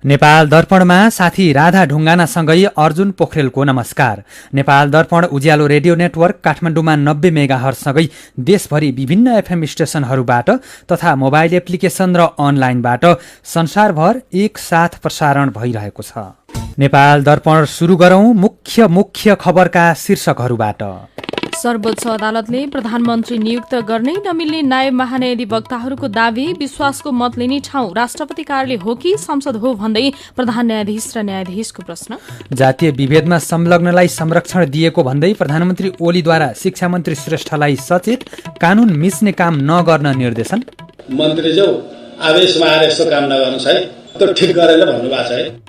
नेपाल दर्पणमा साथी राधा ढुङ्गानासँगै अर्जुन पोखरेलको नमस्कार। नेपाल दर्पण उज्यालो रेडियो नेटवर्क काठमाडौँमा 90 मेगाहर्जसँगै देशभरि विभिन्न एफएम स्टेशनहरूबाट तथा मोबाइल एप्लिकेसन र अनलाइनबाट संसारभर एकसाथ प्रसारण भइरहेको छ। नेपाल दर्पण सुरु गरौं मुख्य खबरका शीर्षकहरूबाट। सर्वोच्च अदालतले प्रधानमन्त्री नियुक्त गर्नै नमिल्ने नायब महान्यायाधिवक्ताहरूको दावी, विश्वासको मत लिने ठाउँ राष्ट्रपति कार्यालय हो कि संसद हो भन्दै प्रधान न्यायाधीश र न्यायाधीशको प्रश्न। जातीय विभेदमा संलग्नलाई संरक्षण दिएको भन्दै प्रधानमन्त्री ओलीद्वारा शिक्षा मन्त्री श्रेष्ठलाई सचेत, कानून मिच्ने काम नगर्न निर्देशन। मन्त्रीज्यू आदेशमा आएर यस्तो काम नगर्नुहोस् है, त्यो ठिक गरेर भन्नुभएको छ है।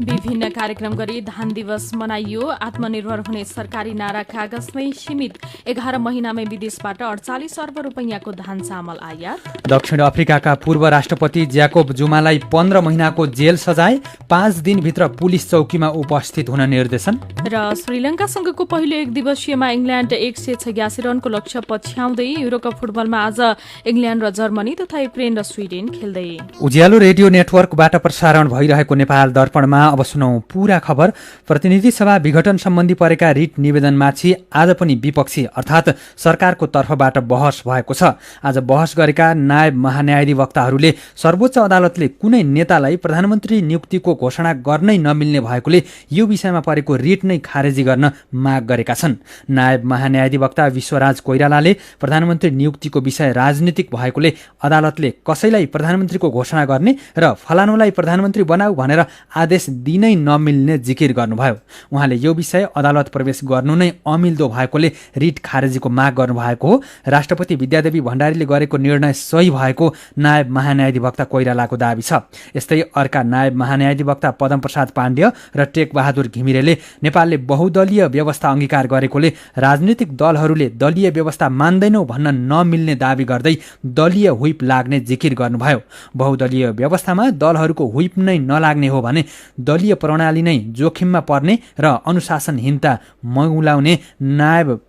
विभिन्न कार्यक्रम गरी धान दिवस मनाइयो। आत्मनिर्भर हुने सरकारी नारा कागजमै सीमित। 11 महिनामै विदेशबाट 48 अर्ब रुपैयाँको धान चामल आयात। दक्षिण अफ्रिकाका पूर्व राष्ट्रपति ज्याकोब जुमालाई 15 महिनाको जेल सजाय, 5 दिनभित्र पुलिस चौकीमा उपस्थित हुन निर्देशन। र श्रीलङ्कासँगको पहिलो एक दिवसीयमा इङ्ल्यान्ड 186 रनको लक्ष्य पछ्याउँदै। युरोकप फुटबलमा आज इङ्ल्यान्ड र जर्मनी तथा युक्रेन र स्विडेन खेल्दै। उज्यालो रेडियो नेटवर्कबाट प्रसारण भइरहेको नेपाल दर्पणमा अब सुनौं पूरा खबर। प्रतिनिधि सभा विघटन सम्बन्धी परेका रिट निवेदनमाथि आज पनि विपक्षी अर्थात् सरकारको तर्फबाट बहस भएको छ। आज बहस गरेका नायब महान्यायाधिवक्ताहरूले सर्वोच्च अदालतले कुनै नेतालाई प्रधानमन्त्री नियुक्तिको घोषणा गर्नै नमिल्ने भएकोले यो विषयमा परेको रिट नै खारेजी गर्न माग गरेका छन्। नायब महान्यायाधिवक्ता विश्वराज कोइरालाले प्रधानमन्त्री नियुक्तिको विषय राजनीतिक भएकोले अदालतले कसैलाई प्रधानमन्त्रीको घोषणा गर्ने र फलानुलाई प्रधानमन्त्री बनाऊ भनेर आदेश दिनै नमिल्ने जिकिर गर्नुभयो। उहाँले यो विषय अदालत प्रवेश गर्नु नै अमिल्दो भएकोले रिट खारेजीको माग गर्नुभएको हो। राष्ट्रपति विद्यादेवी भण्डारीले गरेको निर्णय सही भएको नायब महान्यायाधिवक्ता कोइरालाको दाबी छ। यस्तै अर्का नायब महान्यायाधिवक्ता पदमप्रसाद पाण्ड्य र टेकबहादुर घिमिरेले नेपालले बहुदलीय व्यवस्था अंगीकार गरेकोले राजनीतिक दलहरूले दलीय व्यवस्था मान्दैनौ भन्न नमिल्ने दाबी गर्दै दलीय हुइप लाग्ने जिकिर गर्नुभयो। बहुदलीय व्यवस्थामा दलहरूको हुइप नै नलाग्ने हो भने दलीय प्रणाली नै जोखिममा पर्ने र अनुशासनहीनता मौलाउने नायब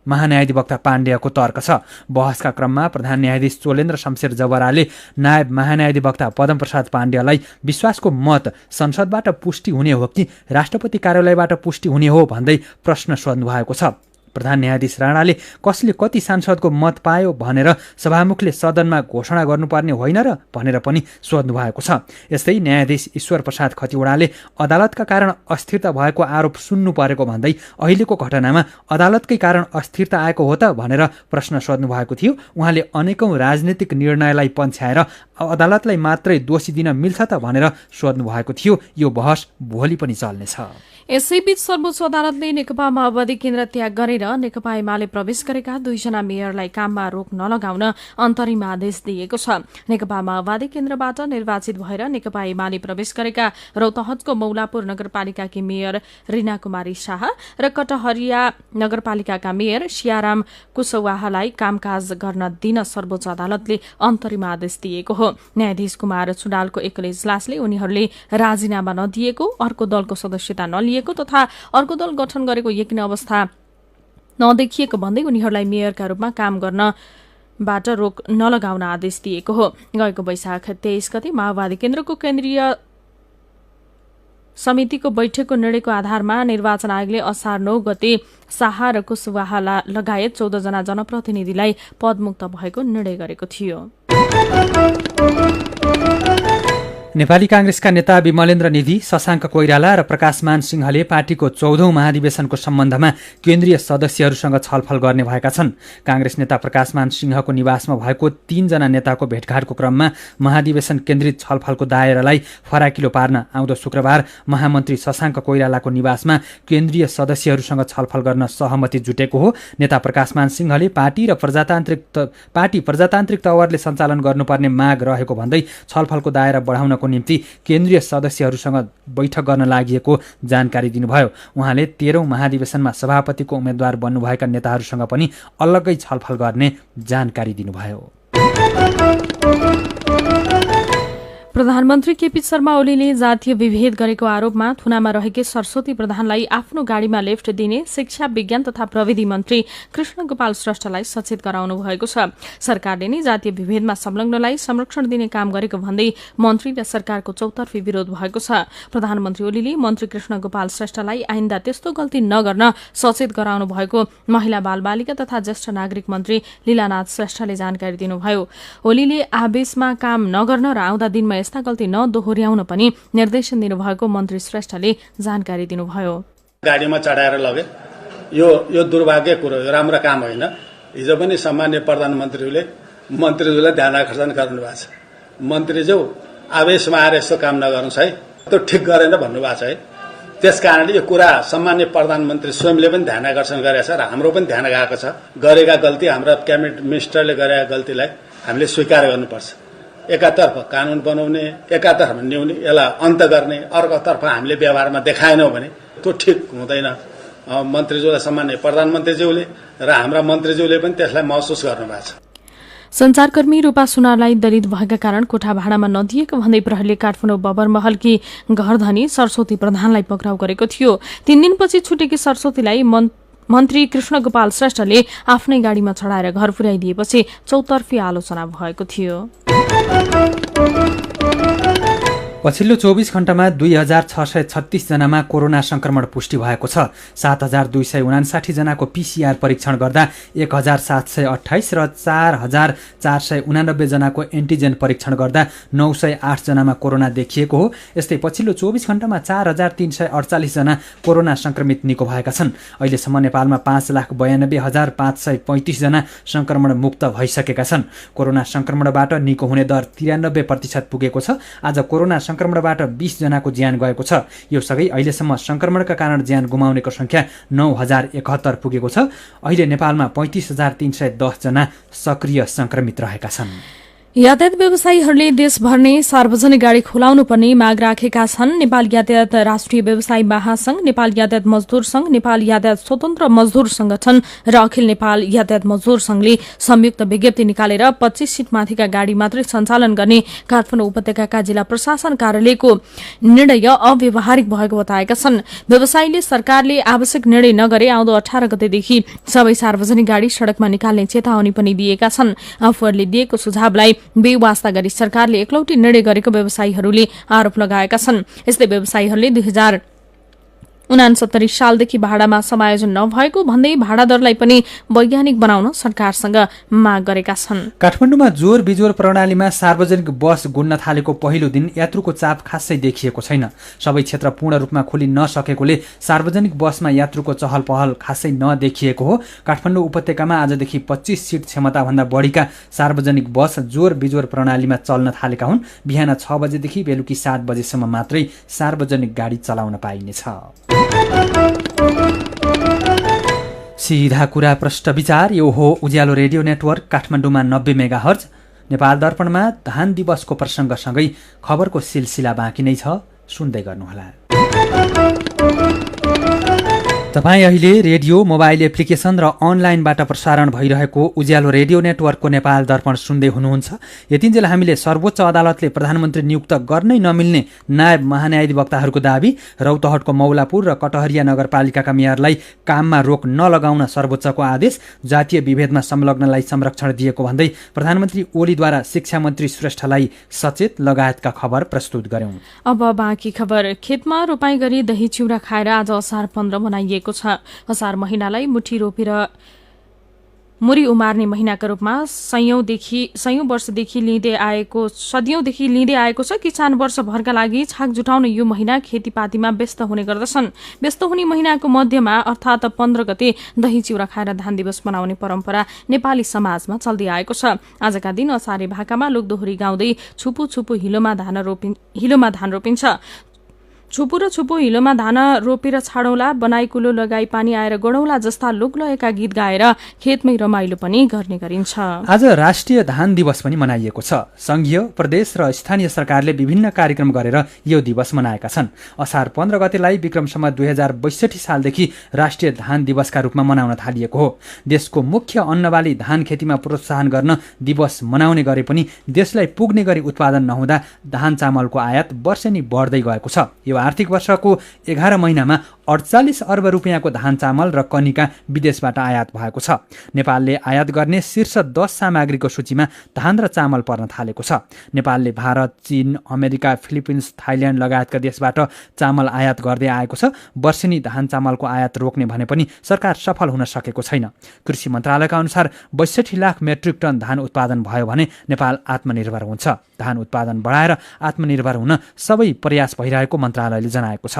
महान्यायाधिवक्ता पाण्ड्यको तर्क छ। बहसका क्रममा प्रधान न्यायाधीश चोलेन्द्र शमशेर जवराले नायब महान्यायाधिवक्ता पदमप्रसाद पाण्ड्यलाई विश्वासको मत संसदबाट पुष्टि हुने हो कि राष्ट्रपति कार्यालयबाट पुष्टि हुने हो भन्दै प्रश्न सोध्नु भएको छ। प्रधान न्यायाधीश राणाले कसले कति सांसदको मत पायो भनेर सभामुखले सदनमा घोषणा गर्नुपर्ने होइन र भनेर पनि सोध्नु भएको छ। यस्तै न्यायाधीश ईश्वर प्रसाद खतिवड़ाले अदालतका कारण अस्थिरता भएको आरोप सुन्नु परेको भन्दै अहिलेको घटनामा अदालतकै कारण अस्थिरता आएको हो त भनेर प्रश्न सोध्नु भएको थियो। उहाँले अनेकौं राजनीतिक निर्णयलाई पन्छ्याएर अदालतलाई मात्रै दोषी दिन मिल्छ त भनेर सोध्नु भएको थियो। यो बहस भोलि पनि चल्नेछ। यसैबीच सर्वोच्च अदालतले नेकपा माओवादी केन्द्र त्याग गरेर नेकपा एमाले प्रवेश गरेका 2 जना मेयरलाई काममा रोक नलगाउन अन्तरिम आदेश दिएको छ। नेकपा माओवादी केन्द्रबाट निर्वाचित भएर नेकपा एमाले प्रवेश गरेका रौतहटको मौलापुर नगरपालिकाकी मेयर रीना कुमारी शाह र कटहरिया नगरपालिकाका मेयर सियाराम कुशवाहालाई कामकाज गर्न दिन सर्वोच्च अदालतले अन्तरिम आदेश दिएको हो। न्यायाधीश कुमार चुडालको एकल इजलासले उनीहरूले राजीनामा नदिएको, अर्को दलको सदस्यता नलिएको तथा अर्को दल गठन गरेको यकिन अवस्था नदेखिएको भन्दै उनीहरूलाई मेयरका रूपमा काम गर्नबाट रोक नलगाउन आदेश दिएको हो। गएको वैशाख 23 गते माओवादी केन्द्रको केन्द्रीय समितिको बैठकको निर्णयको आधारमा निर्वाचन आयोगले असार 9 गते शाह र कुशवाहा लगायत 14 जना जनप्रतिनिधिलाई पदमुक्त भएको निर्णय गरेको थियो। नेपाली कांग्रेसका नेता विमलेन्द्र निधि, शशाङ्क कोइराला र प्रकाशमान सिंहले पार्टीको 14औं महाधिवेशनको सम्बन्धमा केन्द्रीय सदस्यहरूसँग छलफल गर्ने भएका छन्। कांग्रेस नेता प्रकाशमान सिंहको निवासमा भएको 3 जना नेताको भेटघाटको क्रममा महाधिवेशन केन्द्रित छलफलको दायरालाई फराकिलो पार्न आउँदो शुक्रबार महामन्त्री शशाङ्क कोइरालाको निवासमा केन्द्रीय सदस्यहरूसँग छलफल गर्न सहमति जुटेको हो। नेता प्रकाशमान सिंहले पार्टी प्रजातान्त्रिक तवरले सञ्चालन गर्नुपर्ने माग रहेको भन्दै छलफलको दायरा बढाउनको निम्ति केन्द्रीय सदस्यहरूसँग बैठक गर्न लागेको जानकारी दिनुभयो। उहाँले 13औं महाधिवेशनमा सभापतिको उम्मेद्वार बन्नुभएका नेताहरूसँग पनि अलग्गै छलफल गर्ने जानकारी दिनुभयो। प्रधानमन्त्री केपी शर्मा ओलीले जातीय विभेद गरेको आरोपमा थुनामा रहेकी सरस्वती प्रधानलाई आफ्नो गाड़ीमा लिफ्ट दिने शिक्षा विज्ञान तथा प्रविधि मन्त्री कृष्ण गोपाल श्रेष्ठलाई सचेत गराउनु भएको छ। सरकारले नै जातीय विभेदमा संलग्नलाई संरक्षण दिने काम गरेको भन्दै मन्त्री र सरकारको चौतर्फी विरोध भएको छ। प्रधानमन्त्री ओलीले मन्त्री कृष्ण गोपाल श्रेष्ठलाई आइन्दा त्यस्तो गल्ती नगर्न सचेत गराउनु भएको महिला बालबालिका तथा ज्येष्ठ नागरिक मन्त्री लीलानाथ श्रेष्ठले जानकारी दिनुभयो। ओलीले आवेशमा काम नगर्न र आउँदा दिनमा यस्ता गल्ती नदोहोर्याउन पनि निर्देशन दिनुभएको मन्त्री श्रेष्ठले जानकारी दिनुभयो। गाडीमा चढाएर लगे यो दुर्भाग्य कुरो, यो राम्रो काम होइन। हिजो पनि सम्माननीय प्रधानमन्त्रीले मन्त्रीज्यूलाई ध्यान आकर्षण गर्नु भएको छ। मन्त्रीज्यू आवेशमा आएर यस्तो काम नगर्नुहोस् है, त्यो ठिक गरेन भन्नुभएको छ है। त्यसकारणले यो कुरा सम्माननीय प्रधानमन्त्री स्वयंले पनि ध्यान आकर्षण गरेका छ र हाम्रो पनि ध्यान गएको छ। गरेका गल्ती, हाम्रा क्याबिनेट मिनिस्टरले गरेका गल्तीलाई हामीले स्वीकार गर्नुपर्छ। एकातर्फ कानून बनाउने, एकातर्फ न्याउने, यसलाई अन्त गर्ने, अर्कोतर्फ हामीले व्यवहारमा देखाएनौँ भने त्यो ठिक हुँदैन। मन्त्रीज्यूलाई सम्माननीय प्रधानमन्त्रीज्यूले र हाम्रा मन्त्रीज्यूले पनि त्यसलाई महसुस गर्नुभएको छ। संचारकर्मी रूपा सुनारलाई दलित भएका कारण कोठा भाडामा नदिएको भन्दै प्रहरीले काठमाडौँ बबरमहलकी घरधनी सरस्वती प्रधानलाई पक्राउ गरेको थियो। 3 दिनपछि छुटेकी सरस्वतीलाई मन्त्री कृष्ण गोपाल श्रेष्ठले आफ्नै गाड़ीमा चढाएर घर पुर्याइदिएपछि चौतर्फी आलोचना भएको थियो। पछिल्लो 24 घण्टामा 2636 जनामा कोरोना संक्रमण पुष्टि भएको छ। 7259 जनाको पीसीआर परीक्षण गर्दा 1728 र 4489 जनाको एन्टिजेन परीक्षण गर्दा 908 जनामा कोरोना देखिएको हो। यस्तै पछिल्लो 24 घण्टामा 4348 जना कोरोना संक्रमित निको भएका छन्। अहिलेसम्म नेपालमा 5,92,535 जना संक्रमण मुक्त भइसकेका छन्। कोरोना संक्रमणबाट निको हुने दर 93% पुगेको छ। आज कोरोना संक्रमणबाट 20 जनाको ज्यान गएको छ। यो सँगै अहिलेसम्म संक्रमणका कारण ज्यान गुमाउनेको संख्या 9071 पुगेको छ। अहिले नेपालमा 35310 जना सक्रिय संक्रमित रहेका छन्। यातायात व्यवसायीहरूले देशभर नै सार्वजनिक गाड़ी खुलाउनु पर्ने माग राखेका छन्। नेपाल यातायात राष्ट्रिय व्यवसायी महासंघ, नेपाल यातायात मजदूर संघ, नेपाल यातायात स्वतन्त्र मजदूर संगठन र अखिल नेपाल यातायात मजदूर संघले संयुक्त विज्ञप्ति निकालेर 25 सीट माथिका गाड़ी मात्रै सञ्चालन गर्ने काठमाडौँ उपत्यकाका जिल्ला प्रशासन कार्यालयको निर्णय अव्यावहारिक भएको बताएका छन्। व्यवसायीले सरकारले आवश्यक निर्णय नगरे आउँदो 18 गतेदेखि सबै सार्वजनिक गाड़ी सड़कमा निकाल्ने चेतावनी पनि दिएका छन्। आफूहरूले दिएको सुझावलाई बेवास्ता गरी सरकारले एकलौटी निर्णय गरेको व्यवसायीहरूले आरोप लगाएका छन्। यस्तै व्यवसायीहरूले 2069 सालदेखि भाडामा समायोजन नभएको भन्दै भाडा दरलाई पनि वैज्ञानिक बनाउन सरकारसँग माग गरेका छन्। काठमाडौँमा जोर बिजोर प्रणालीमा सार्वजनिक बस गुड्न थालेको पहिलो दिन यात्रुको चाप खासै देखिएको छैन। सबै क्षेत्र पूर्ण रूपमा खोलि नसकेकोले सार्वजनिक बसमा यात्रुको चहल पहल खासै नदेखिएको हो। काठमाडौँ उपत्यकामा आजदेखि 25 सीट क्षमताभन्दा बढीका सार्वजनिक बस जोर बिजोर प्रणालीमा चल्न थालेका हुन्। बिहान 6 बजेदेखि बेलुकी 7 बजेसम्म मात्रै सार्वजनिक गाडी चलाउन पाइनेछ। सीधा कुरा प्रष्ट विचार, यो हो उज्यालो रेडियो नेटवर्क काठमाडौँमा 90 मेगाहर्ज। नेपाल दर्पणमा धान दिवसको प्रसङ्गसँगै खबरको सिलसिला बाँकी नै छ, सुन्दै गर्नुहोला। तपाईँ अहिले रेडियो, मोबाइल एप्लिकेशन र अनलाइनबाट प्रसारण भइरहेको उज्यालो रेडियो नेटवर्कको नेपाल दर्पण सुन्दै हुनुहुन्छ। यतिन्जेल हामीले सर्वोच्च अदालतले प्रधानमन्त्री नियुक्त गर्नै नमिल्ने नायब महान्यायाधिवक्ताहरूको दाबी, रौतहटको मौलापुर र कटहरिया नगरपालिकाका मेयरलाई काममा रोक नलगाउन सर्वोच्चको आदेश, जातीय विभेदमा संलग्नलाई संरक्षण दिएको भन्दै प्रधानमन्त्री ओलीद्वारा शिक्षा मन्त्री श्रेष्ठलाई सचेत लगायतका खबर प्रस्तुत गर्यौं। अब बाँकी खबर। खेतमा रोपाई गरी दही चिउरा खाएर आज असार 15 मनाइएको छ। असार महिनालाई मुठी रोपेर मुरी उमार्ने महिनाका रूपमा सयौं वर्षदेखि सदियौंदेखि लिँदै आएको छ। किसान वर्षभरका लागि छाक जुटाउने यो महिना खेतीपातीमा व्यस्त हुने गर्दछन्। व्यस्त हुने महिनाको मध्यमा अर्थात् 15 गते दही चिउरा खाएर धान दिवस मनाउने परम्परा नेपाली समाजमा चल्दै आएको छ। आजका दिन असारे भाकामा लोकदोहोरी गाउँदै छुपु छुपु हिलोमा धान रोपिन्छ। छुपु र छुपु हिलोमा धान रोपेर छाडौँला, बनाई कुलो लगाई पानी आएर गडौँला जस्ता लोकलयका गीत गाएर खेतमै रमाइलो पनि गर्ने गरिन्छ। आज राष्ट्रिय धान दिवस पनि मनाइएको छ। संघीय, प्रदेश र स्थानीय सरकारले विभिन्न कार्यक्रम गरेर यो दिवस मनाएका छन्। असार 15 गतेलाई विक्रमसम्म 2062 सालदेखि राष्ट्रिय धान दिवसका रूपमा मनाउन थालिएको हो। देशको मुख्य अन्नबाली धान खेतीमा प्रोत्साहन गर्न दिवस मनाउने गरे पनि देशलाई पुग्ने गरी उत्पादन नहुँदा धान चामलको आयात वर्षेनी बढ्दै गएको छ। यो आर्थिक वर्षको 11 महिनामा 48 अर्ब रुपियाँको धान चामल र कनिका विदेशबाट आयात भएको छ। नेपालले आयात गर्ने शीर्ष 10 सामग्रीको सूचीमा धान र चामल पर्न थालेको छ। नेपालले भारत, चीन, अमेरिका, फिलिपिन्स, थाइल्याण्ड लगायतका देशबाट चामल आयात गर्दै आएको छ। वर्षेनी धान चामलको आयात रोक्ने भने पनि सरकार सफल हुन सकेको छैन। कृषि मन्त्रालयका अनुसार 62 लाख मेट्रिक टन धान उत्पादन भयो भने नेपाल आत्मनिर्भर हुन्छ। धान उत्पादन बढाएर आत्मनिर्भर हुन सबै प्रयास भइरहेको मन्त्रालयले जनाएको छ।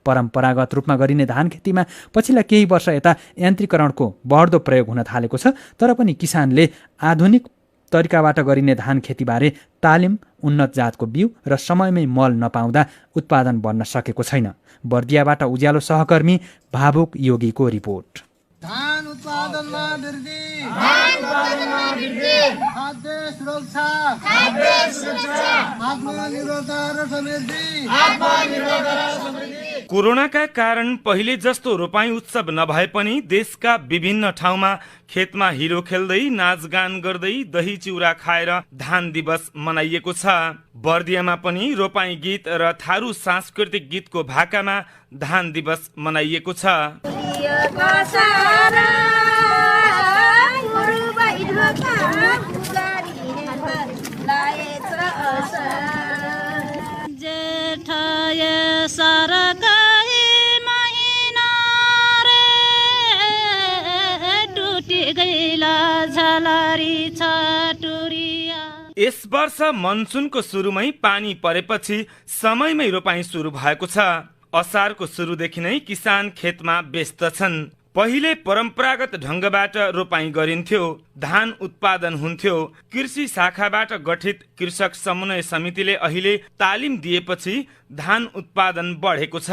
परम्परागत रूपमा गरिने धान खेतीमा पछिल्ला केही वर्ष यता यान्त्रिकरणको बढ्दो प्रयोग हुन थालेको छ। तर पनि किसानले आधुनिक तरिकाबाट गरिने धान खेतीबारे तालिम, उन्नत जातको बिउ र समयमै मल नपाउँदा उत्पादन बढ्न सकेको छैन। बर्दियाबाट उज्यालो सहकर्मी भावुक योगीको रिपोर्ट। धान उत्पादनमा वृद्धि, खाद्य सुरक्षा, आत्मनिर्भरता र समृद्धि। कोरोनाका कारण पहिले जस्तो रोपाई उत्सव नभए पनि देशका विभिन्न ठाउँमा खेतमा हिलो खेल्दै, नाचगान गर्दै, दही चिउरा खाएर धान दिवस मनाइएको छ। बर्दियामा पनि रोपाई गीत र थारू सांस्कृतिक गीतको भाकामा धान दिवस मनाइएको छ। यस वर्ष मनसुनको सुरुमै पानी परेपछि समयमै रोपाई सुरु भएको छ। असारको सुरुदेखि नै किसान खेतमा व्यस्त छन्। पहिले परम्परागत ढंगबाट रोपाई गरिन्थ्यो, धान उत्पादन हुन्थ्यो। कृषि शाखाबाट गठित कृषक समन्वय समितिले अहिले तालिम दिएपछि धान उत्पादन बढेको छ।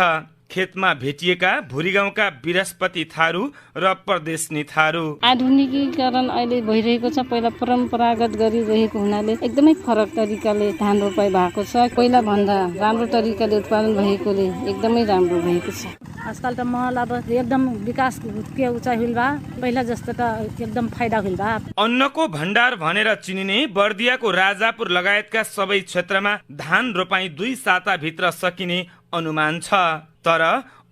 खेतमा भेटिएका भुरी गाउँका विरासपति थारू र परदेशनी थारू। आधुनिकीकरण अहिले भइरहेको छ। पहिला परम्परागत गरिरहेको हुनाले एकदमै फरक तरिकाले धान रोपाई भएको छ। पहिला भन्दा राम्रो तरिकाले उत्पादन भएकोले एकदमै राम्रो भएको छ। आजकल त मल अब एकदम विकास के उचाइ हुल बा, पहिला जस्तो त एकदम फाइदा हुल बा। अन्नको भण्डार भनेर चिनिने बर्दियाको राजापुर लगायतका सबै क्षेत्रमा धान रोपाई 2 साताभित्र सकिने अनुमान छ। तर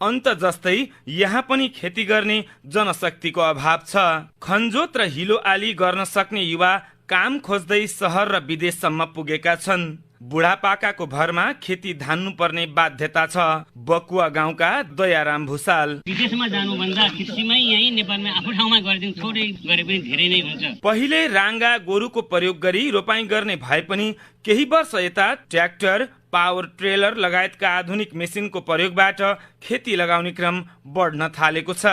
अन्त जस्तै यहाँ पनि खेती गर्ने जनशक्तिको अभाव छ। खनजोत र हिलो आली गर्न सक्ने युवा काम खोज्दै सहर र विदेशसम्म पुगेका छन्। बुढापाकाको भरमा खेती धान्नु पर्ने बाध्यता छ। बकुवा गाउँका दयाराम भुसाल विदेशमा जानुभन्दा कृषिमै यही नेपालमा आफ्नो ठाउँमा गरिदिनु थोरै गरे पनि धेरै नै हुन्छ। पहिले राङ्गा गोरुको प्रयोग गरी रोपाई गर्ने भए पनि केही वर्ष यता ट्र्याक्टर, पावर ट्रेलर लगायतका आधुनिक मेसिनको प्रयोगबाट खेती लगाउने क्रम बढ्न थालेको छ।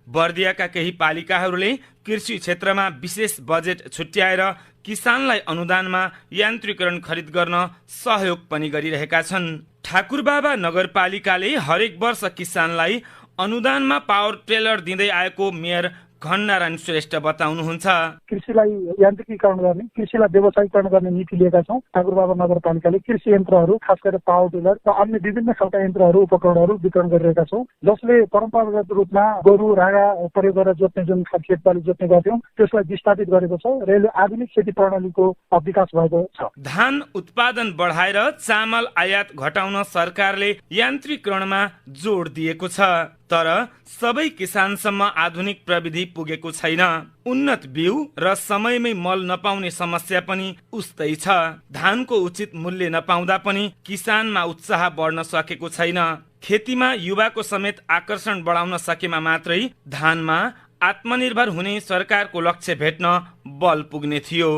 बर्दियाका केही पालिकाहरूले कृषि क्षेत्रमा विशेष बजेट छुट्याएर किसानलाई अनुदानमा यान्त्रिकरण खरिद गर्न सहयोग पनि गरिरहेका छन्। ठाकुरबाबा नगरपालिकाले हरेक वर्ष किसानलाई अनुदानमा पावर ट्रेलर दिँदै आएको मेयर खण्डारायण श्रेष्ठ बताउनुहुन्छ। कृषिलाई यान्त्रिकीकरण गर्ने, कृषिलाई व्यवसायीकरण गर्ने नीति लिएका छौँ। ठाकुरबाबा नगरपालिकाले कृषि यन्त्रहरू, खास गरेर पावर टिलर र अन्य विभिन्न खालका यन्त्रहरू, उपकरणहरू वितरण गरिरहेका छौँ, जसले परम्परागत रूपमा गोरु रागा प्रयोग गरेर जोत्ने जुन खेतबाली जोत्ने गर्थ्यौँ त्यसलाई विस्थापित गरेको छ र यसले आधुनिक खेती प्रणालीको विकास भएको छ। धान उत्पादन बढाएर चामल आयात घटाउन सरकारले यान्त्रिकरणमा जोड दिएको छ। तर सबै किसानसम्म आधुनिक प्रविधि पुगेको छैन। उन्नत बिउ र समयमै मल नपाउने समस्या पनि उस्तै छ। धानको उचित मूल्य नपाउँदा पनि किसानमा उत्साह बढ्न सकेको छैन। खेतीमा युवाको समेत आकर्षण बढाउन सकेमा मात्रै धानमा आत्मनिर्भर हुने सरकारको लक्ष्य भेट्न बल पुग्ने थियो।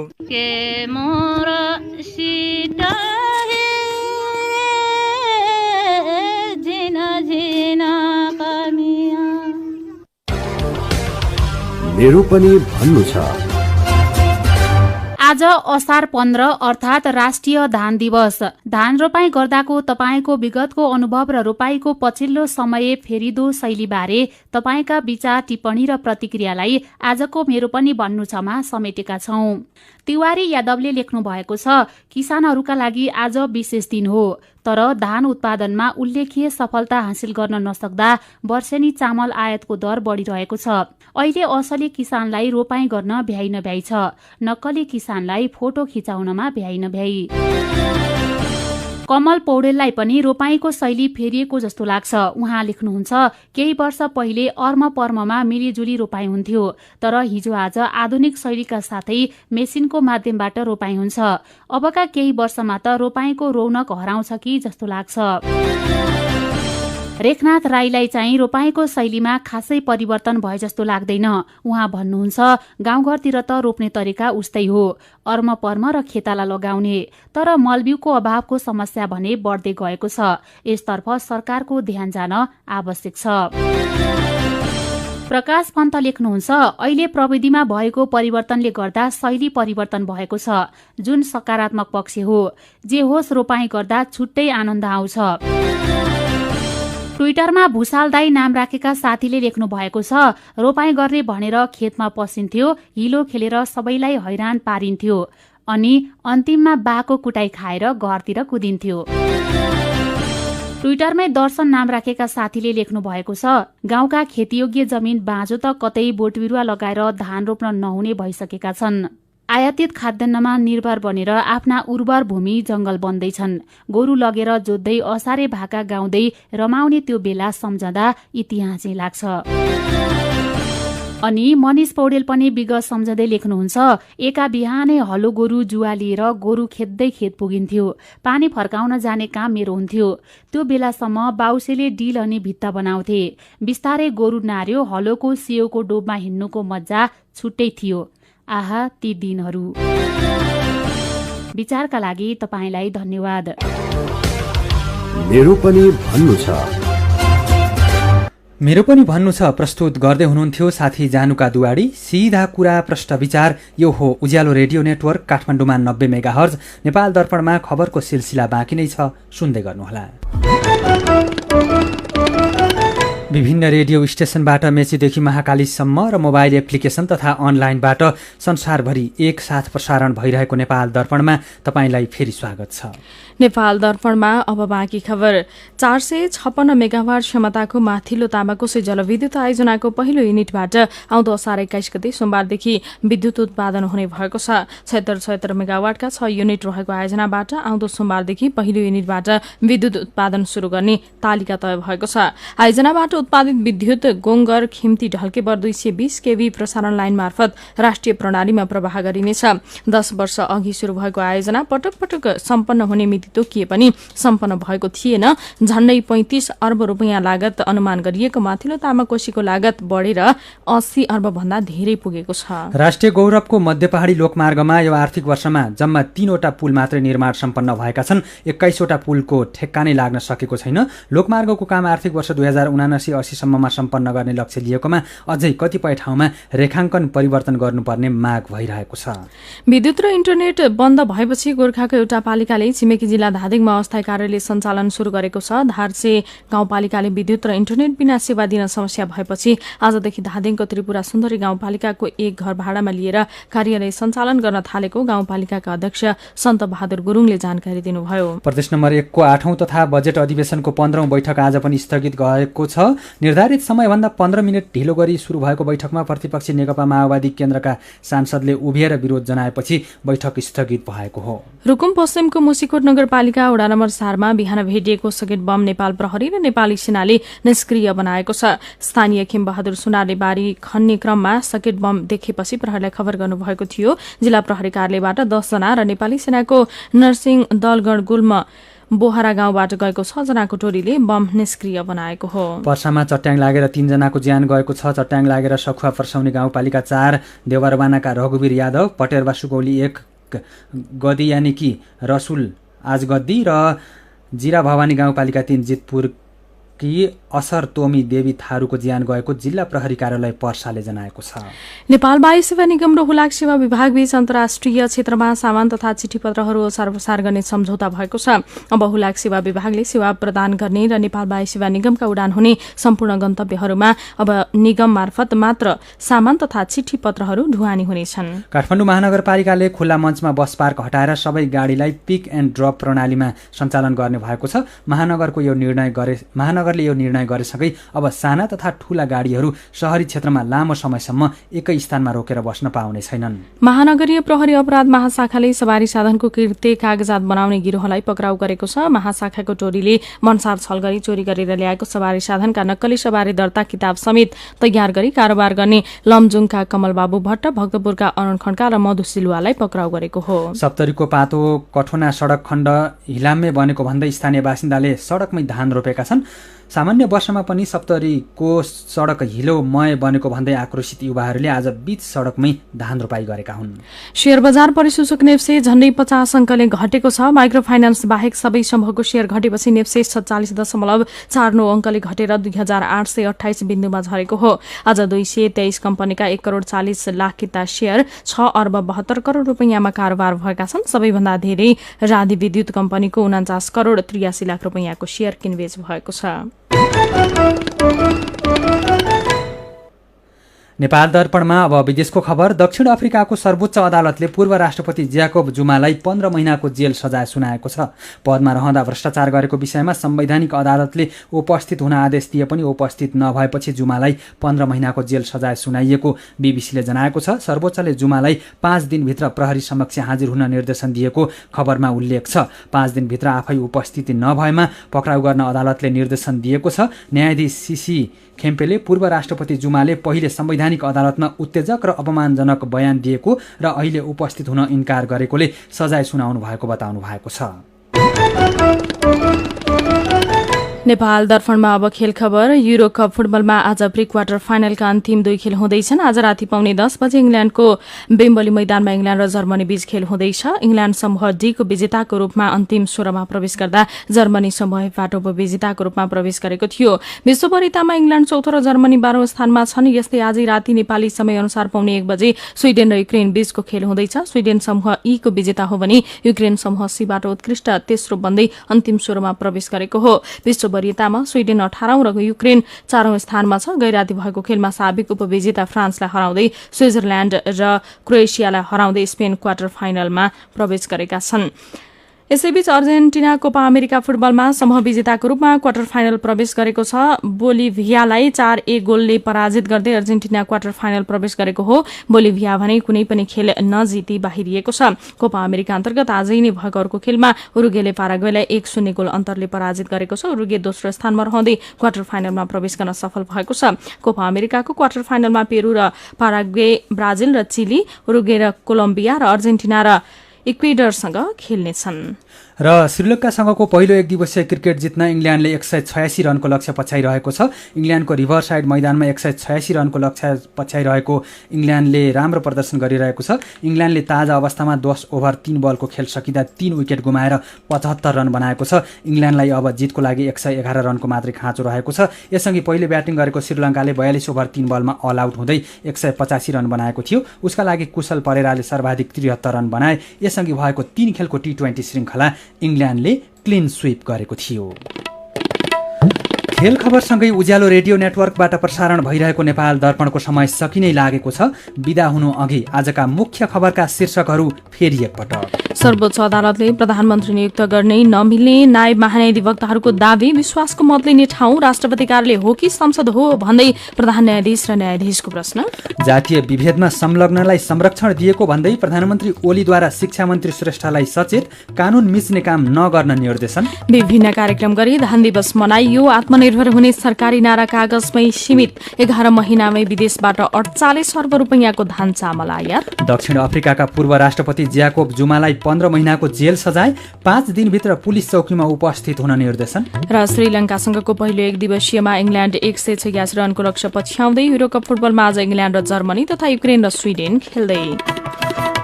मेरो पनि भन्नु छ। आज आज असार 15 अर्थात् राष्ट्रिय धान दिवस। धान रोपाई गर्दाको तपाईको विगतको अनुभव र रोपाईको पछिल्लो समय फेरिदो शैलीबारे तपाईका विचार, टिप्पणी र प्रतिक्रियालाई आजको मेरो पनि भन्नु छमा समेटेका छौं। तिवारी यादवले लेख्नु भएको छ, किसानहरूका लागि आज विशेष दिन हो, तर धान उत्पादनमा उल्लेखीय सफलता हासिल गर्न नसक्दा वर्षेनी चामल आयातको दर बढ़िरहेको छ। अहिले असली किसानलाई रोपाई गर्न भ्याइ नभ्याइ छ, नक्कली किसानलाई फोटो खिचाउनमा भ्याइ नभ्याइ। कमल पौडेललाई पनि रोपाईको शैली फेरिएको जस्तो लाग्छ। उहाँ लेख्नुहुन्छ, केही वर्ष पहिले अर्म पर्ममा मिलिजुली रोपाई हुन्थ्यो, तर हिजो आज आधुनिक शैलीका साथै मेसिनको माध्यमबाट रोपाई हुन्छ। अबका केही वर्षमा त रोपाईको रौनक हराउँछ कि जस्तो लाग्छ। रेखनाथ राईलाई चाहिँ रोपाईको शैलीमा खासै परिवर्तन भए जस्तो लाग्दैन। उहाँ भन्नुहुन्छ, गाउँघरतिर त रोप्ने तरिका उस्तै हो, अर्म पर्म र खेताला लगाउने, तर मलबिउको अभावको समस्या भने बढ्दै गएको छ। यसतर्फ सरकारको ध्यान जान आवश्यक छ। प्रकाश पन्त लेख्नुहुन्छ, अहिले प्रविधिमा भएको परिवर्तनले गर्दा शैली परिवर्तन भएको छ, जुन सकारात्मक पक्ष हो। जे होस्, रोपाई गर्दा छुट्टै आनन्द आउँछ। ट्विटरमा भूषाल दाई नाम राखेका साथीले लेख्नु भएको छ, रोपाई गर्ने भनेर खेतमा पसिन्थ्यो, हिलो खेलेर सबैलाई हैरान पारिन्थ्यो, अनि अन्तिममा बाको कुटाई खाएर घरतिर कुदिन्थ्यो। ट्विटरमै दर्शन नाम राखेका साथीले लेख्नु भएको छ, गाउँका खेतीयोग्य जमिन बाँझो त कतै बोटबिरुवा लगाएर धान रोप्न नहुने भइसकेका छन्। आयातित खाद्यान्नमा निर्भर बनेर आफ्ना उर्वर भूमि जंगल बन्दैछन्। गोरु लगेर जोत्दै असारे भाका गाउँदै रमाउने त्यो बेला सम्झँदा इतिहासै लाग्छ। अनि मनिष पौडेल पनि विगत सम्झँदै लेख्नुहुन्छ, एका बिहानै हलो गोरु जुवा लिएर गोरु खेद्दै खेत पुगिन्थ्यो, पानी फर्काउन जाने काम मेरो हुन्थ्यो। त्यो बेलासम्म बाउसेले डिल अनि भित्ता बनाउँथे, बिस्तारै गोरु नार्यो, हलोको सियोको डोबमा हिँड्नुको मज्जा छुट्टै थियो। आहा, ती दिनहरू। विचारका लागि तपाईलाई धन्यवाद। मेरो पनि भन्नु छ। मेरो पनि भन्नु छ प्रस्तुत गर्दै हुनुहुन्थ्यो साथी जानुका दुवाडी। सीधा कुरा प्रश्न विचार, यो हो उज्यालो रेडियो नेटवर्क काठमाडौँमा 90 मेगाहर्ज। नेपाल दर्पणमा खबरको सिलसिला बाँकी नै छ, सुन्दै गर्नुहोला। विभिन्न रेडियो स्टेशनबाट मेचीदेखि महाकालीसम्म र मोबाइल एप्लिकेशन तथा अनलाइनबाट संसारभरि एकसाथ प्रसारण भइरहेको नेपाल दर्पणमा तपाईलाई फेरि स्वागत छ। नेपाल दर्पणमा अब बाँकी खबर। 456 मेगावाट क्षमताको माथिल्लो तामाकोशी जलविद्युत आयोजनाको पहिलो युनिटबाट आउँदो असार 21 गते सोमबारदेखि विद्युत उत्पादन हुने भएको छ। 76 मेगावाटका 6 युनिट रहेको आयोजनाबाट आउँदो सोमबारदेखि पहिलो युनिटबाट विद्युत उत्पादन शुरू गर्ने तालिका तय भएको छ। आयोजनाबाट उत्पादित विद्युत गोङगर खिम्ती ढल्केबर 220 केभी प्रसारण लाइन मार्फत राष्ट्रिय प्रणालीमा प्रवाह गरिनेछ। 10 वर्ष अघि शुरू भएको आयोजना पटक पटक सम्पन्न हुने मिति तोकिए पनि सम्पन्न भएको थिएन। झण्डै 35 अर्ब रुपियाँ लागत अनुमान गरिएको माथिल्लो तामाकोशीको लागत बढेर 80 अर्ब भन्दा धेरै पुगेको छ। राष्ट्रिय गौरवको मध्यपहाडी लोकमार्गमा यो आर्थिक वर्षमा जम्मा 3 वटा पुल मात्रै निर्माण सम्पन्न भएका छन्। 21 वटा पुलको ठेक्का नै लाग्न सकेको छैन। लोकमार्गको काम आर्थिक वर्ष 2079-80 सम्ममा सम्पन्न गर्ने लक्ष्य लिएकोमा अझै कतिपय ठाउँमा रेखाङ्कन परिवर्तन गर्नुपर्ने माग भइरहेको छ। विद्युत र इन्टरनेट बन्द भएपछि गोर्खाको एउटा पालिकाले छिमेकी जिल्ला धादिङमा अस्थायी कार्यालय सञ्चालन शुरू गरेको छ। धारसे गाउँपालिकाले विद्युत र इन्टरनेट बिना सेवा दिन समस्या भएपछि आजदेखि धादिङको त्रिपुरा सुन्दरी गाउँपालिकाको एक घर भाडामा लिएर कार्यालय सञ्चालन गर्न थालेको गाउँपालिकाका अध्यक्ष सन्त बहादुर गुरुङले जानकारी दिनुभयो। प्रदेश नम्बर 1 को 8औं तथा बजेट अधिवेशनको 15औं बैठक आज पनि स्थगित भएको छ। निर्धारित समयभन्दा 15 मिनट ढिलो गरी शुरू भएको बैठकमा प्रतिपक्षी नेकपा माओवादी केन्द्रका सांसदले उभिएर विरोध जनाएपछि बैठक स्थगित भएको हो। रुकुम पश्चिमको मुसिकोट नगरपालिका वडा नम्बर 4 मा बिहान भेटिएको सकेट बम नेपाल प्रहरी र नेपाली सेनाले निष्क्रिय बनाएको छ। स्थानीय खेम बहादुर सुनारले बारी खन्ने क्रममा सकेट बम देखेपछि प्रहरीलाई खबर गर्नुभएको थियो। जिल्ला प्रहरी कार्यालयबाट 10 जना र नेपाली सेनाको नर्सिङ दलगढ गुल्म बोहरा गाउँबाट गएको 6 जनाको टोलीले बम निष्क्रिय बनाएको हो। पर्सामा चट्याङ लागेर 3 जनाको ज्यान गएको छ। चट्याङ लागेर सखुवा पर्साउने गाउँपालिका 4 देवरबानाका रघुवीर यादव, पटेरवा सुगौली 1 गदी यानि कि रसुल आज गद्दी र जिरा भवानी गाउँपालिका 3 जितपुरकी असर तोमी देवी थारूको ज्यान गएको जिल्ला प्रहरी कार्यालय पर्साले जनाएको छ। नेपाल वायु सेवा निगम र हुलाक सेवा विभागबीच अन्तर्राष्ट्रिय क्षेत्रमा सामान तथा चिठीपत्रहरू ओसार गर्ने सम्झौता भएको छ। अब हुलाक सेवा विभागले सेवा प्रदान गर्ने र नेपाल वायु सेवा निगमका उडान हुने सम्पूर्ण गन्तव्यहरूमा अब निगम मार्फत मात्र सामान तथा चिठीपत्रहरू ढुवानी हुनेछन्। काठमाडौँ महानगरपालिकाले खुल्ला मञ्चमा बस पार्क हटाएर सबै गाडीलाई पिक एन्ड ड्रप प्रणालीमा सञ्चालन गर्ने भएको छ। महानगरले यो निर्णय गरेसँगै अब साना तथा ठूला गाडीहरू शहरी क्षेत्रमा लामो समयसम्म एकै स्थानमा रोकेर बस्न पाउने छैनन्। महानगरीय प्रहरी अपराध महाशाखाले सवारी साधनको किर्ते कागजात बनाउने गिरोहलाई पक्राउ गरेको छ। महाशाखाको टोलीले मनसार छल गरी चोरी गरेर ल्याएको सवारी साधनका नक्कली सवारी दर्ता किताब समेत तयार गरी कारोबार गर्ने लमजुङका कमलबाबु भट्ट, भक्तपुरका अरुण खड्का र मधु सिलुवालाई पक्राउ गरेको हो। सप्तरीको पातो कठोना सडक खण्ड हिलाम्मे बनेको भन्दै स्थानीय बासिन्दाले सडकमै धान रोपेका छन्। सामान्य वर्षमा पनि सप्तरीको सडक हिलोमय बनेको भन्दै आक्रोशित युवाहरूले आज बीच सडकमै धान रोपाई गरेका हुन्। शेयर बजार परिसूचक नेप्से झण्डै 50 अङ्कले घटेको छ। माइक्रो फाइनान्स बाहेक सबै समूहको शेयर घटेपछि नेप्से 47.49 अङ्कले घटेर 2828 बिन्दुमा झरेको हो। आज 223 कम्पनीका 1 करोड 40 लाख किता शेयर 6 अर्ब 72 करोड रुपैयाँमा कारोबार भएका छन्। सबैभन्दा धेरै राधि विद्युत कम्पनीको 49 करोड 83 लाख रुपैयाँको शेयर किनबेच भएको छ। नेपाल दर्पणमा अब विदेशको खबर। दक्षिण अफ्रिकाको सर्वोच्च अदालतले पूर्व राष्ट्रपति ज्याकोब जुमालाई 15 महिनाको जेल सजाय सुनाएको छ। पदमा रहँदा भ्रष्टाचार गरेको विषयमा संवैधानिक अदालतले उपस्थित हुन आदेश दिए पनि उपस्थित नभएपछि जुमालाई 15 महिनाको जेल सजाय सुनाइएको बीबीसीले जनाएको छ। सर्वोच्चले जुमालाई 5 दिनभित्र प्रहरी समक्ष हाजिर हुन निर्देशन दिएको खबरमा उल्लेख छ। 5 दिनभित्र आफै उपस्थिति नभएमा पक्राउ गर्न अदालतले निर्देशन दिएको छ। न्यायाधीश सीसी खेम्पेले पूर्व राष्ट्रपति जुमाले पहिले संवैधानिक अदालतमा उत्तेजक र अपमानजनक बयान दिएको र अहिले उपस्थित हुन इन्कार गरेकोले सजाय सुनाउनु भएको बताउनु भएको छ। नेपाल दर्पणमा अब खेल खबर। युरो कप फुटबलमा आज प्री क्वार्टर फाइनलका अन्तिम 2 खेल हुँदैछन्। आज राति पाउने 10 बजे इङ्ल्याण्डको बेम्बली मैदानमा इङ्ल्याण्ड र जर्मनी बीच खेल हुँदैछ। इङ्ल्याण्ड समूह डी को विजेताको रूपमा अन्तिम 16 मा प्रवेश गर्दा जर्मनी समूह एफबाट उपविजेताको रूपमा प्रवेश गरेको थियो। विश्व वरियतामा इङ्ल्याण्ड चौथो र जर्मनी 12औं स्थानमा छन्। यस्तै आज राति नेपाली समय अनुसार पाउने 1 बजे स्विडेन र युक्रेन बीचको खेल हुँदैछ। स्विडेन समूह ई को विजेता हो भने युक्रेन समूह सीबाट उत्कृष्ट तेस्रो बन्दै अन्तिम 16 मा प्रवेश गरेको हो। विश्व वरियतामा स्विडेन 18औं र युक्रेन 4औं स्थानमा छ। गैराती भएको खेलमा साबिक उपविजेता फ्रान्सलाई हराउँदै स्विजरल्याण्ड र क्रोएसियालाई हराउँदै स्पेन क्वार्टर फाइनलमा प्रवेश गरेका छन्। यसैबीच अर्जेन्टिना कोपा अमेरिका फुटबलमा समूह विजेताको रूपमा क्वार्टर फाइनल प्रवेश गरेको छ। बोलिभियालाई 4-1 गोलले पराजित गर्दै अर्जेन्टिना क्वार्टर फाइनल प्रवेश गरेको हो। बोलिभिया भने कुनै पनि खेल नजिती बाहिरिएको छ। कोपा अमेरिका अन्तर्गत आजै नै भएको अर्को खेलमा उरुग्वेले पाराग्वेलाई 1-0 गोल अन्तरले पराजित गरेको छ। उरुग्वे दोस्रो स्थानमा रहँदै क्वार्टर फाइनलमा प्रवेश गर्न सफल भएको छ। कोपा अमेरिकाको क्वार्टर फाइनलमा पेरू र पाराग्वे, ब्राजिल र चिली, उरुग्वे र कोलम्बिया र अर्जेन्टिना र इक्वेडरसँग खेल्नेछन्। र श्रीलङ्कासँगको पहिलो एक दिवसीय क्रिकेट जित्न इङ्ल्यान्डले 186 रनको लक्ष्य पछ्याइरहेको छ। इङ्ल्यान्डको रिभरसाइड मैदानमा 186 रनको लक्ष्य पछ्याइरहेको इङ्ल्यान्डले राम्रो प्रदर्शन गरिरहेको छ। इङ्ल्यान्डले ताजा अवस्थामा 10 ओभर 3 बलको खेल सकिँदा 3 विकेट गुमाएर 75 रन बनाएको छ। इङ्ल्यान्डलाई अब जितको लागि 111 रनको मात्रै खाँचो रहेको छ। यसअघि पहिले ब्याटिङ गरेको श्रीलङ्काले 42 ओभर 3 बलमा अल आउट हुँदै 185 रन बनाएको थियो। उसका लागि कुशल परेराले सर्वाधिक 73 रन बनाए। यसअघि भएको 3 खेलको टी20 श्रृङ्खला इङ्ल्यान्डले क्लिन स्वीप गरेको थियो। खेल खबरसँगै उज्यालो रेडियो नेटवर्कबाट प्रसारण भइरहेको नेपाल दर्पणको समय सकिनै लागेको छ। बिदा हुनु अघि आजका मुख्य खबरका शीर्षकहरू फेरि एकपटक। सर्वोच्च अदालतले प्रधानमन्त्री नियुक्त गर्ने नमिल्ने नायब महान्यायाधिवक्ताहरूको दावी। विश्वासको मत लिने ठाउँ राष्ट्रपति कार्यालय हो कि संसद हो भन्दै प्रधान न्यायाधीश र न्यायाधीशको प्रश्न। जातीय विभेदमा संलग्नलाई संरक्षण दिएको भन्दै प्रधानमन्त्री ओलीद्वारा शिक्षा मन्त्री श्रेष्ठलाई सचेत। कानून मिच्ने काम नगर्न निर्देशन। विभिन्न कार्यक्रम गरी धान दिवस मनाइयो। आत्मनिर्भर हुने सरकारी नारा कागजमै सीमित। 11 महिनामै विदेशबाट 48 अर्ब रुपैयाँको धान चामल आयात। दक्षिण अफ्रिकाका पूर्व राष्ट्रपति ज्याकोब जुमालाई 15 महिनाको जेल सजाय। 5 दिनभित्र पुलिस चौकीमा उपस्थित हुन निर्देशन। र श्रीलङ्कासँगको पहिलो एक दिवसीयमा इङ्ल्यान्ड 186 रनको लक्ष्य पछ्याउँदै युरोकप फुटबलमा आज इङ्ल्यान्ड र जर्मनी तथा युक्रेन र स्विडेन खेल्दै।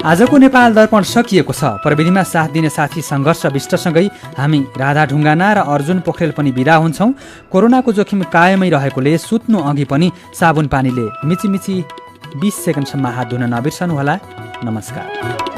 आजको नेपाल दर्पण सकिएको छ। प्रविधिमा साथ दिने साथी सङ्घर्ष विष्टसँगै हामी राधा ढुङ्गाना र अर्जुन पोखरेल पनि बिदा हुन्छौँ। कोरोनाको जोखिम कायमै रहेकोले सुत्नु अघि पनि साबुन पानीले मिचिमिची 20 सेकेन्डसम्म हात धुन नबिर्सनुहोला। नमस्कार।